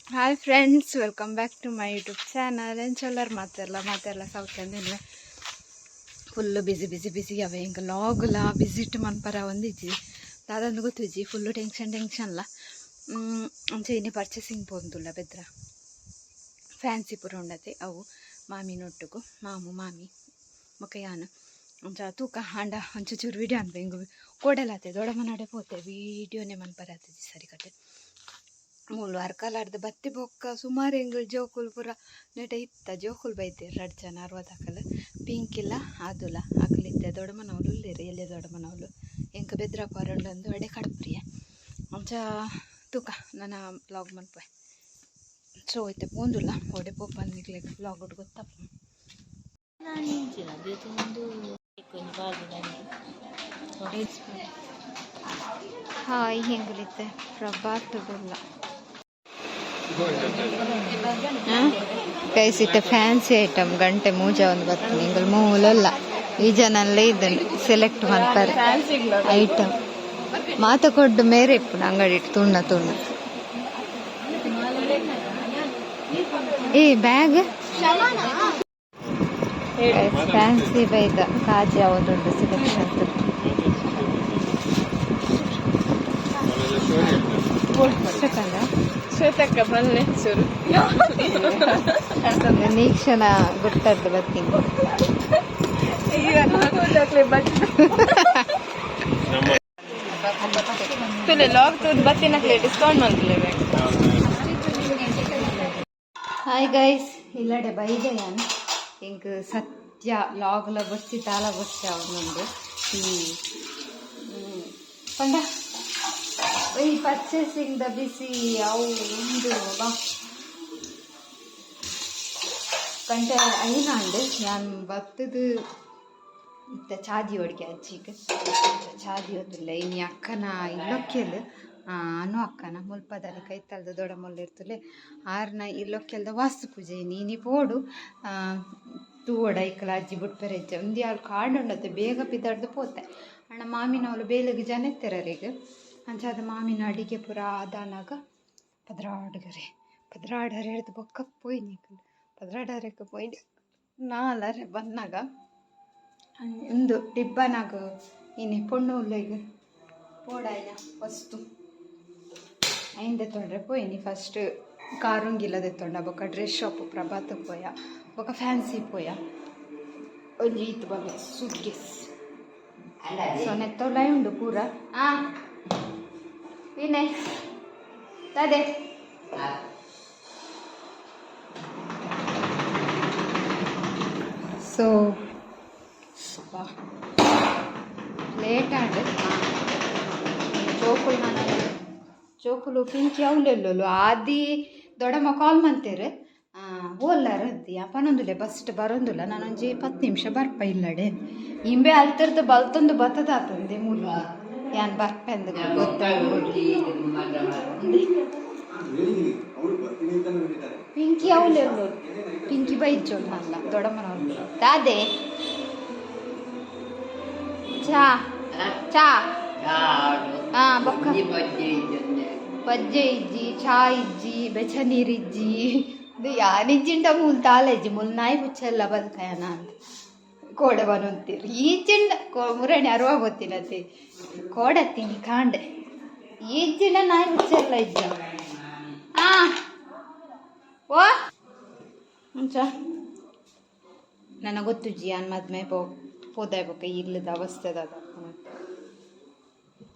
Hi friends, welcome back to my YouTube channel. ಎಂಚೊಲ್ಲರ್ ಮಾತೆಲ್ಲ ಸೌತಂದಿನ ಫುಲ್ಲು ಬಿಸಿ ಅವೆ ಹಿಂಗೆ ಲಾಗ್ಲ ವಿಸಿಟ್ ಮನ್ಪರ ಒಂದಿಜ್ಜಿ ದಾದಂದು ಗೊತ್ತಿಜ್ಜಿ ಫುಲ್ಲು ಟೆನ್ಷನ್ಲ ಅಂಚೆ ಪರ್ಚೇಸಿಂಗ್ ಪೋಂದುಲ್ಲ ಬೆದ್ರ ಫ್ಯಾನ್ಸಿ ಪೂರ ಉಂಡತೆ ಅವು ಮಾಮಿನೊಟ್ಟುಗು ಮಾಮಿ ಮೊಕಯಾನು ಅಂಚ ತೂಕ ಹಾಂಡ ಒಂಚೂರು ಚೂರು ವಿಡಿಯೋ ಅನ್ಬೆ ಹಿಂಗೆ ಕೋಡಲಾತೆ ದೊಡ್ಡಮ್ಮನಾಡೆ ಪೋತೆ ವೀಡಿಯೋನೇ ಮನ್ಪರ ಆತಜ್ಜಿ ಸರಿ ಕತೆ ಮೂಲು ಅರ್ಕಲಾಡ್ದು ಬತ್ತಿ ಬೊಕ್ಕ ಸುಮಾರು ಎಂಗಳು ಜೋಕುಲು ಪೂರ ನೆಟ ಇತ್ತ ಜೋಕುಲು ಬೈತೆ 2 ಜನ 60 ಅಕಲ್ ಪಿಂಕ್ ಇಲ್ಲ ಆದುಲ ಅಕಲಿದ್ದೆ ದೊಡ್ಡಮ್ಮನವಳು ಇಲ್ಲೇರಿ ಎಲ್ಲೇ ದೊಡ್ಡಮ್ಮನವಳು ಎಂಕ ಬೆದ್ರ ಪರಂಡಂದು ಅಡೆ ಕಡಪ್ರಿಯ ಅಂಚ ತೂಕ ನನ್ನ ಬ್ಲಾಗ್ ಮನ್ಪೆ ಸೊ ಐತೆ ಪೋಂದುಲ್ಲ ಒಡೆ ಪೋಪನ್ನಿಗ್ಲೆ ಬ್ಲಾಗ್ ಒಟ್ಟು ಗೊತ್ತಪ್ಪ ಹಾಯ್ ಹೆಂಗಲಿತ್ತೆ ಪ್ರಭಾತಗುಲ್ಲ ಕೈಸಿಟ್ಟ ಫ್ಯಾನ್ಸಿ ಐಟಮ್ ಗಂಟೆ ಮೂಜ ಒಂದು ಬರ್ತೀನಿ ಹಿಂಗಲ್ ಮೂಲಲ್ಲ ಈ ಜನಲ್ಲೇ ಇದ್ದಂಡು ಸೆಲೆಕ್ಟ್ ಮಾಡ್ತಾರೆ ಐಟಮ್ ಮಾತ ಕೊಡ್ಡು ಮೇರೆ ಇಪ್ಪು ಅಂಗಡಿ ತುಣ್ಣ ಏ ಬ್ಯಾಗ್ ಫ್ಯಾನ್ಸಿ ಬೈದ ಕಾಜಿ ಯಾವುದುಂಟು ಸೆಲೆಕ್ಷನ್ ಶ್ವೇತಕ್ಕ ಬಲ್ಲೆ ಚೂರು ನೀಕ್ಷಣ ಗುಟ್ಟದ್ದು ಬರ್ತೀನಿ ಡಿಸ್ಕೌಂಟ್ ಮಾಡ್ಲೇಬೇಕು. ಹಾಯ್ ಗೈಸ್, ಇಲ್ಲಡೆ ಬೈದೆ ನಾನು ಹಿಂಗೆ ಸತ್ಯ ಲಾಗ್ಲ ಬಸ್ಸಿ ತಾಲ ಬಸ್ಸಿ ಅವನೊಂದು ಪಂಡ ಈ ಪರ್ಚೇಸಿಂಗ್ ದ ಬಿಸಿ ಅವು ಒಂದು ಗಂಟೆ ಐನಾಂಡು ನಾನು ಬತ್ತದು ಇತ್ತ ಚಾದಿ ಒಡಿಗೆ ಅಜ್ಜಿಗೆ ಚಾದಿ ಹೊತ್ತಿಲ್ಲ ಇನ್ನು ಅಕ್ಕನ ಇಲ್ಲೊಕ್ಕೆಲ್ ಅನು ಅಕ್ಕನ ಮುಲ್ಪದಲ್ಲಿ ಕೈತಲ್ದ ದೊಡ್ಡ ಮೊಲ್ಲ ಇರ್ತಲೆ ಆರ್ನ ಇಲ್ಲೊಕ್ಕೆಲ್ದ ವಾಸ್ತು ಪೂಜೆ ನೀನಿ ಪೋಡು ತೂವಡ ಇಕ್ಕಲ ಅಜ್ಜಿ ಬಿಟ್ಪೆರೆಜ್ಜ ಒಂದು ಯಾರು ಕಾಡು ಉಂಡತ್ತೆ ಬೇಗ ಪಿದಾಡ್ದು ಪೋತೆ ಅಣ್ಣ ಮಾಮಿನವಳು ಬೇಲಗೆ ಜನ ಎತ್ತರರಿಗೆ ಅಂಚಾದ ಮಾಮಿನ ಅಡಿಗೆ ಪುರ ಆದಾನಾಗ ಪದ್ರಾಡರೆ ಹಿಡಿದು ಬೊಕ್ಕ ಪೋಯ್ನಿ ಪದ್ರಾಡರೆಕ್ಕೆ ಪೋಯ್ನಿ ನಾಲರೆ ಬಂದಾಗ ಒಂದು ಡಿಬ್ಬನಾಗ ಇನ್ನೆ ಪೊಣ್ಣು ಉಲ್ಲೆಗೆ ಪೋಡಾಯ್ನ ಫಸ್ಟು ಐಂದೆ ತೊಂಡ್ರೆ ಪೋಯ್ನಿ ಫಸ್ಟ್ ಕಾರುಂಗಿಲ್ಲದೆ ತೊಂಡ ಬೊಕ್ಕ ಡ್ರೆಸ್ ಶಾಪು ಪ್ರಭಾತಕ್ಕೆ ಪೋಯ ಬೊಕ್ಕ ಫ್ಯಾನ್ಸಿ ಪೋಯ ಒಂದು ಈತ್ ಬಗ್ಗೆ ಸುಗ್ಗೆಸ್ ಸೊನ್ನೆ ತೊಲೈ ಉಂಡು ಪೂರ ವಿನಯ್ ತದೆ ಸೊ ಲೇಟ್ ಆಡ ಚೋಕುಲು ಪಿಂಕಿ ಅವಲೆಲ್ಲೋಲು ಆದಿ ದೊಡ್ಡಮ್ಮ ಕಾಲ್ ಮಂತೇರು ಓಲ್ಲಾರ ಅದ್ದಿ ಪನ್ನೊಂದುಲೆ ಬಸ್ಟ್ ಬರೋಂದಿಲ್ಲ ನಾನೊಂಜಿ 10 ನಿಮಿಷ ಬರ್ಪ ಇಲ್ಲಡೆ ಇಂಬೆ ಅಲ್ತಿರ್ದು ಬಲ್ತೊಂದು ಬತ್ತದಾತಂದೆ ಮೂಲ ಯಾನ್ ಬರ್ಪೆಂದು ಪಿಂಕಿ ಅವಲೆಲ್ಲೋ ಪಿಂಕಿ ಬೈಜೋಳು ಅಲ್ಲ ದೊಡ್ಡಮ್ಮನವ್ರು ದಾದೆ ಚಾ ಬೊಕ್ಕ ಬಜ್ಜೆ ಇಜ್ಜಿ ಚಾ ಇಜ್ಜಿ ಬೆಚ್ಚ ನೀರಿಜ್ಜಿ ಇದು ಯಾನಿಜ್ಜಿಂಟ ಮೂಲ್ ತಾಲೆಜ್ಜಿ ಮುಲ್ ನಾಯಿ ಹುಚ್ಚೆಲ್ಲ ಬದುಕಯನ ಅಂತ ಕೋಡೆ ಬನಂತೀರಿ ಈ ಚಿಂಡ ಮುರಣಿ ಅರುವ ಗೊತ್ತಿನತಿ ಕೋಡತ್ತೀನಿ ಕಾಂಡೆ ಈ ಚಿಂಡ ನಾಯಿ ಹುಚ್ಚೆಲ್ಲ ಇಜ್ಜ ಓ ಮುಂಚ ನನಗೆ ಗೊತ್ತು ಜಿ ಅನ್ ಮದ್ಮೆ ಪೋದಾಯ ಬೊಕ್ಕ ಇಲ್ಲದ ಅವಸ್ಥೆದ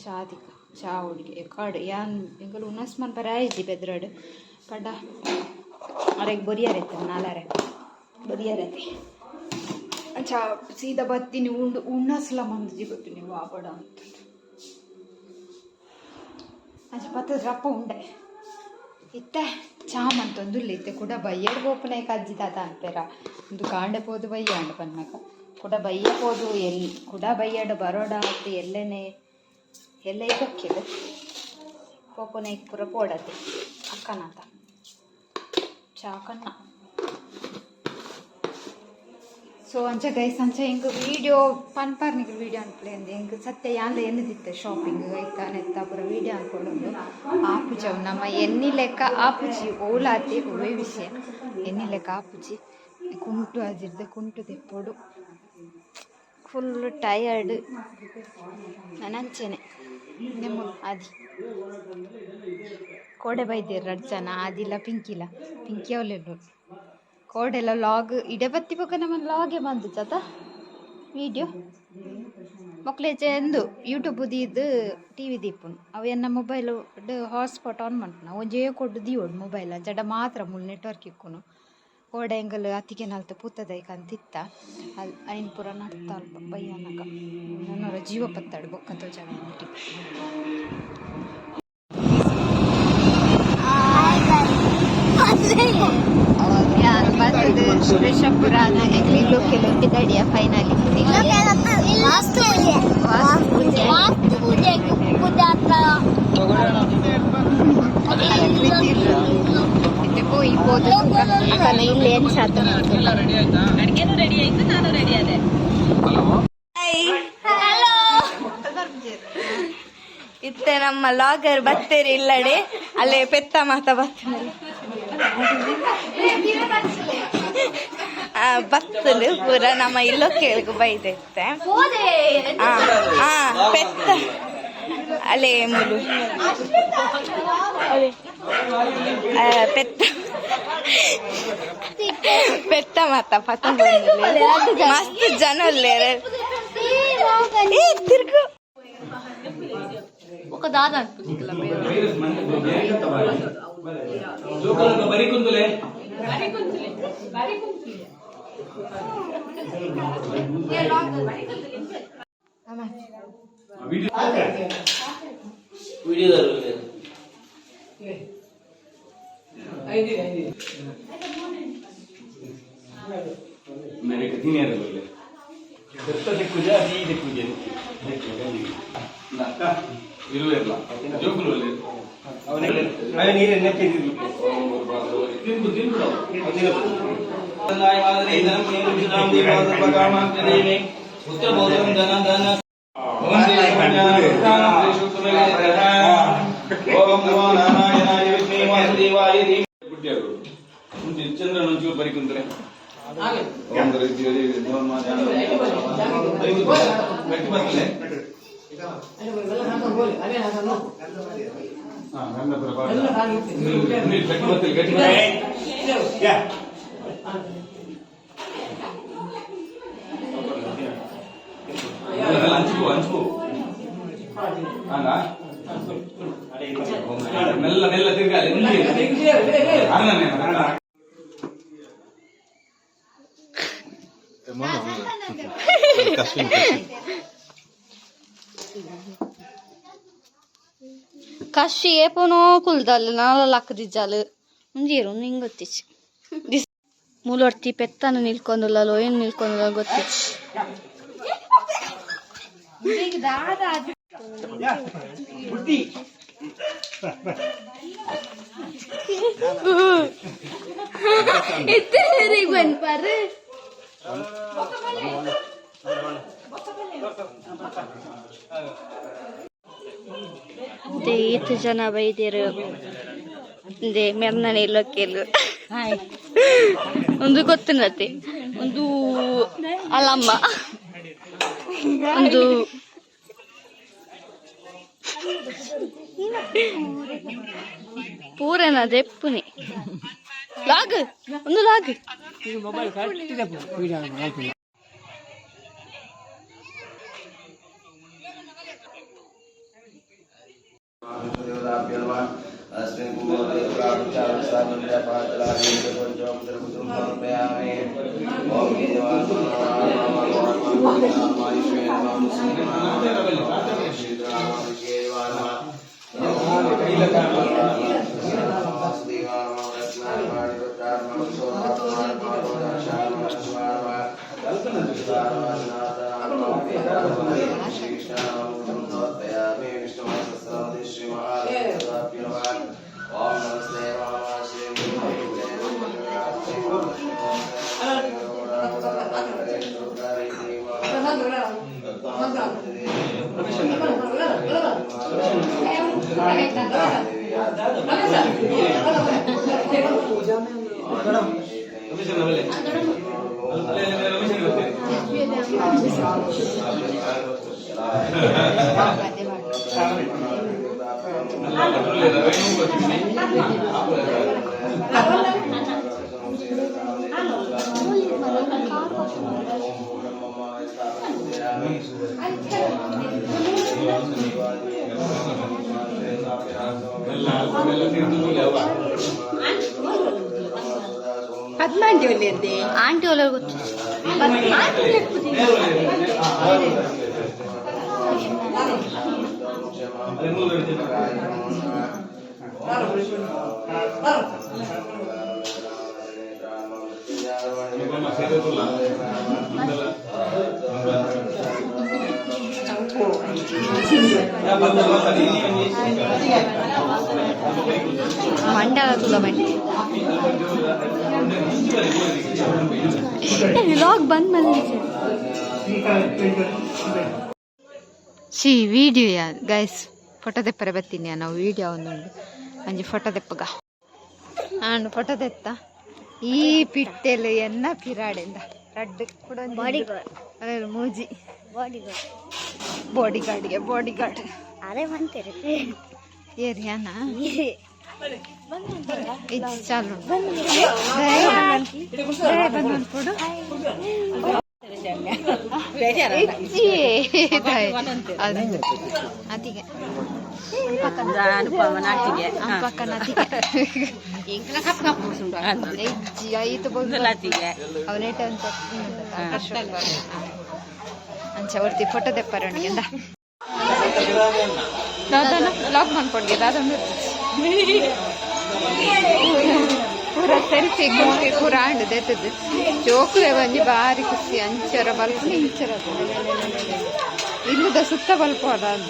ಚಾದಿಕ ಚಾ ಹುಡುಗಿ ಕಾಡು ಯಾನ್ ಎಂಗಳು ಉನ್ನಸ್ಮನ್ ಬರ ಇದ್ದಿ ಬೆದ್ರಾಡು ಪಡ್ಡ ಅರೆಗೆ ಬರಿಯಾರೈತೆ ನಾಲಾರೆ ಬರಿಯಾರೈತೆ ಚಾ ಸೀದಾ ಬತ್ತೀನಿ ಉಣ್ಣಸ್ಲ ಮಂದಿ ಗೊತ್ತೀನಿ ವಾಪಡ ಅಂತ ಅಂಚ ಪತ್ತದ ರಪ್ಪ ಉಂಡೆ ಇತ್ತೆ ಚಾ ಮಂತೊಂದು ಇತ್ತೆ ಕೂಡ ಬಯ್ಯಡ್ ಬೋಪನೆ ಕಜ್ಜಿದಾತ ಅಂಪೇರ ಒಂದು ಕಾಂಡೆ ಪೋದು ಬಯ್ಯಾಂಡು ಪನ್ನಕ ಕೂಡ ಬಯ್ಯ ಪೋದು ಎಲ್ಲಿ ಕೂಡ ಬಯ್ಯಾಡು ಬರೋಡ ಅಂತ ಎಲ್ಲೇನೆ ಎಲ್ಲ ಇಕ್ಕಿದೆ ಪೋಪನೆ ಪೂರ ಪೋಡತ್ತೆ ಚಾಕನ್ನ ಸೊ ಸೊ ಅಂಚ ಗೈಸ್ ಅಂಚ ಹಿಂಗೆ ವೀಡಿಯೋ ಪನ್ಪಾರ್ನಿಗೆ ವೀಡಿಯೋ ಅನ್ಪಲೇಂದು ಹಿಂಗೆ ಸತ್ಯ ಯಾಂದ ಎನ್ನದಿತ್ತೆ ಶಾಪಿಂಗ್ ಐತ ನೆತ್ತ ಪೂರ ವೀಡಿಯೋ ಅನ್ಕೊಳ್ಳೋದು ಆಪುಜವು ನಮ್ಮ ಎನ್ನಿ ಲೆಕ್ಕ ಆಪುಜಿ ಓಲಾತಿ ಒಳ್ಳೆ ವಿಷಯ ಎನ್ನಿ ಲೆಕ್ಕ ಆಪುಜಿ ಕುಂಟು ಅದಿರ್ದೆ ಕುಂಟು ತೆಪ್ಪೋಡು ಫುಲ್ ಟಯರ್ಡ್ ನಾನು ಅಂಚೆನೆ ನಿಮ್ಮ ಆದಿ ಕೋಡೆ ಬೈದಿರ ಜನ ಆದಿಲ್ಲ ಪಿಂಕಿಲ್ಲ ಪಿಂಕಿ ಅವಲೆಲ್ಲ ಕೋಡೆಲ್ಲ ಲಾಗ್ ಇಡೆ ಬತ್ತಿ ಪಕ್ಕ ನಮ್ಮ ಲಾಗೆ ಬಂದು ಚತ ವೀಡಿಯೋ ಮಕ್ಕಳೇ ಚೆಂದು ಯೂಟ್ಯೂಬ್ ದೀದು ಟಿ ವಿ ದೀಪುನು ಅವು ಎನ್ನ ಮೊಬೈಲು ಹಾಟ್ಸ್ಪಾಟ್ ಆನ್ ಮಾಡ್ತಾನ ಒಂಜೇ ಕೊಟ್ಟು ದೀವೋಡು ಮೊಬೈಲ್ ಜಡ ಮಾತ್ರ ಮುಲ್ ನೆಟ್ವರ್ಕ್ ಇಕ್ಕುನು ಕೋಡೆ ಎಂಗಲ್ ಅತ್ತಿಗೆ ನಾಲ್ತು ಪೂತದೈಕ ಅಂತಿತ್ತ ಅಲ್ಲಿ ಐನ್ ಪುರ ನಡ್ತಾ ಅಲ್ಪ ಬಯ್ಯನಗ ನನ್ನವರ ಜೀವ ಪತ್ತಾಡು ಬೊಕ್ಕ ತೋಜಾಗ ಅಂಟಿ ಋಷಪುರಾನ ಎಲ್ಲೋ ಕೆಲವೊಂದು ತಡಿಯ ಫೈನಲಿ ಹೋಗ್ಬೋದು ಇಲ್ಲಿ ಏನು ಶಾತ ಅಡುಗೆನೂ ರೆಡಿ ಆಯ್ತು ನಾನು ರೆಡಿ ಆದೆ ಇತ್ತೆ ನಮ್ಮ ಲಾಗರ್ ಬತ್ತೇರಿ ಇಲ್ಲಡೆ ಅಲ್ಲೇ ಪೆತ್ತ ಮಾತ ಬತ್ತೇನೆ ಬತ್ತಲು ಪೂರ ನಮ್ಮ ಇಲ್ಲೋ ಕೇಳಿಗು ಬೈದೈತೆ ಪೆತ್ತ ಅಲ್ಲೇ ಮುಲು ಪೆತ್ತ ಪೆತ್ತ ಮಾತ ಪತಂಗ ಮಸ್ತ್ ಜನ ಅಲ್ಲೇ ತಿರ್ಗು ఒక దాదా అనిపించలే मेरे कहीं नहीं आता बोले जब तक कुछ आती है कुछ ना ಇರು ಇರಲ್ಲ ಜೋಕುಲು ಅಲ್ಲಿ ಅವನೇ ನೀರು ನೆಕ್ಕೆ ತಿಂದು ತಿಂದು ಆದರೆ ಇದನ್ನು ನೀರು ನಾವು ದೇವಾದ ಭಗವಾನ್ ಉತ್ತರ ಬೋಧನ ದನ ದನ ಓಂ ನಮೋ ನಾರಾಯಣಾಯ ವಿಷ್ಣು ವಾಸುದೇವಾಯ ಗುಡ್ಡಿಯಾಗು ಮುಂದೆ ಚಂದ್ರ ನಂಚೂರು ಬರಿಕುಂತ್ರೆ ಓಂ ದರಿದ್ರಿ ದೇವನ ಮಾತಾಡ ಗಟ್ಟಿ ಬರ್ತಲೆ మెల్ల మెల్ల తిరగాలి ಕಶಿ ಏಪನೋ ಕುಲ್ದಲ್ಲ ನಾಲ ಲಕ್ಕದಿಜ್ಜಾಲು ಮುಂಜೀರು ನಿಂಗೆ ಗೊತ್ತಿಚ್ಚು ಮೂಲೊಡ್ತಿ ಪೆತ್ತನ ನಿಲ್ಕೊಂಡಲ್ಲೋ ಏನು ನಿಲ್ಕೊಂಡಲ್ಲ ಗೊತ್ತಿಚ್ಚು ಬಂದ್ಪಾರ್ರಿ ಈತ ಜನ ಬೈದಿರು ಮೆರ್ನನೆ ಇಲ್ಲೋಕೆಲ್ಲು ಒಂದು ಗೊತ್ತಿನತ್ತೆ ಒಂದು ಅಲ್ಲಮ್ಮ ಒಂದು ಪೂರನ ದೆಪ್ಪುನಿ ಲಾಗ್ ಒಂದು ಲಾಗ್ अस्मिन् कुमारे प्राचार सामन्य पादलानि पंचम सर्वत्र समर्पयामि ओम పద్మాంటి వెళ్ళేది ఆంటీ వాళ్ళ కూర్చో ಮಂಡ್ಯ ತುಲ ಬನ್ನಿ ವ್ಲಾಗ್ ಬಂದ್ ಬಂದಿದೆ ಸಿ ವಿಡಿಯೋ ಯಾರು ಗೈಸ್ ಫೋಟೋ ತೆಪ್ಪರೆ ಬರ್ತೀನಿ ನಾವು ವಿಡಿಯೋ ಒಂದುಂಡು ಅಂಜಿ ಫೋಟೋ ತೆಪ್ಪಗ ನಾನು ಫೋಟೋ ತೆತ್ತ ಈ ಪಿಟ್ಟೆಲು ಎನ್ನ ಪಿರಾಡಿಂದ ರಡ್ಡು ಕೂಡ ಮೂಜಿ ಬಾಡಿ ಗಾರ್ಡ್ ಅದೇ ಬಂತೇರಿ ಏರಿಯಾನ ಇದು ಚಾಲು ಬಂದ್ಕೊಡು ಅತಿಗೆ ಅಂಚವರ್ತಿ ಫೋಟೋ ತೆಪ್ಪರೊಂಡಿಗೆ ದಾದನ ಬ್ಲಾಗ್ ಮಾಡ್ಕೊಡ್ಗೆ ದಾದೊಂದು ಪೂರ ಸೆಲ್ಫಿ ಗೋಂಗೆ ಪೂರ ಆಂಡ್ ದೆತ್ತದು ಜೋಕುಲೆ ಬಂದು ಬಾರಿ ಖುಷಿ ಅಂಚರ ಬಲ್ಪು ಇಂಚರ ಇಲ್ಲದ ಸುತ್ತ ಬಲ್ಪು ಅದ ಅಂದ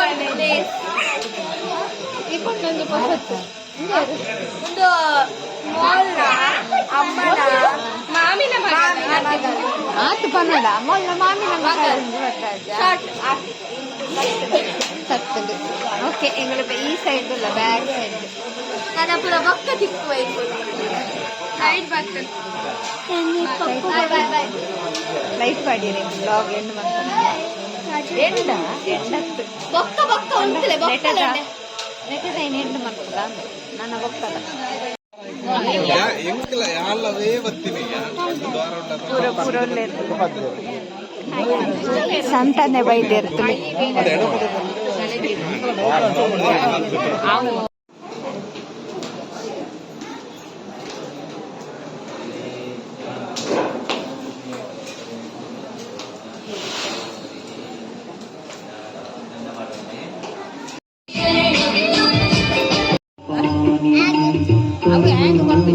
3 days ಆತು ಪನ್ನಡ ಮೊಲ್ಲ ಮಾಮಿನ ಸತ್ತದು ಓಕೆ ಎಂಗಳಿಗೆ ಈ ಸೈಡ್ ಇಲ್ಲ ಬ್ಯಾಕ್ ಸೈಡ್ ನನ್ನ ಪೂರ ಬಕ್ಕ ತಿಕ್ಕುವ ಸೈಡ್ ಬರ್ತದೆ ಲೈಟ್ ಮಾಡಿರಿ ಬ್ಲಾಗ್ ಎಂಡ್ ಮಾಡ್ತಾರೆ ಎಂಡತ್ತು ಬೊಕ್ಕ ಬೊಕ್ಕ ಉಂಟಲೆ ಬೊಕ್ಕ ನೆಟ್ಟದ ಏನು ಎಂಡ್ ಮಾಡ್ತದ ನನ್ನ ಬೊಕ್ಕದ ಪೂರ ಪೂರಲ್ಲೇ ಸಂತಾನೆ ಬೈದಿರ್ತದೆ ಅವು ಹ್ಯಾಂಗ್ ಬರ್ತೀವಿ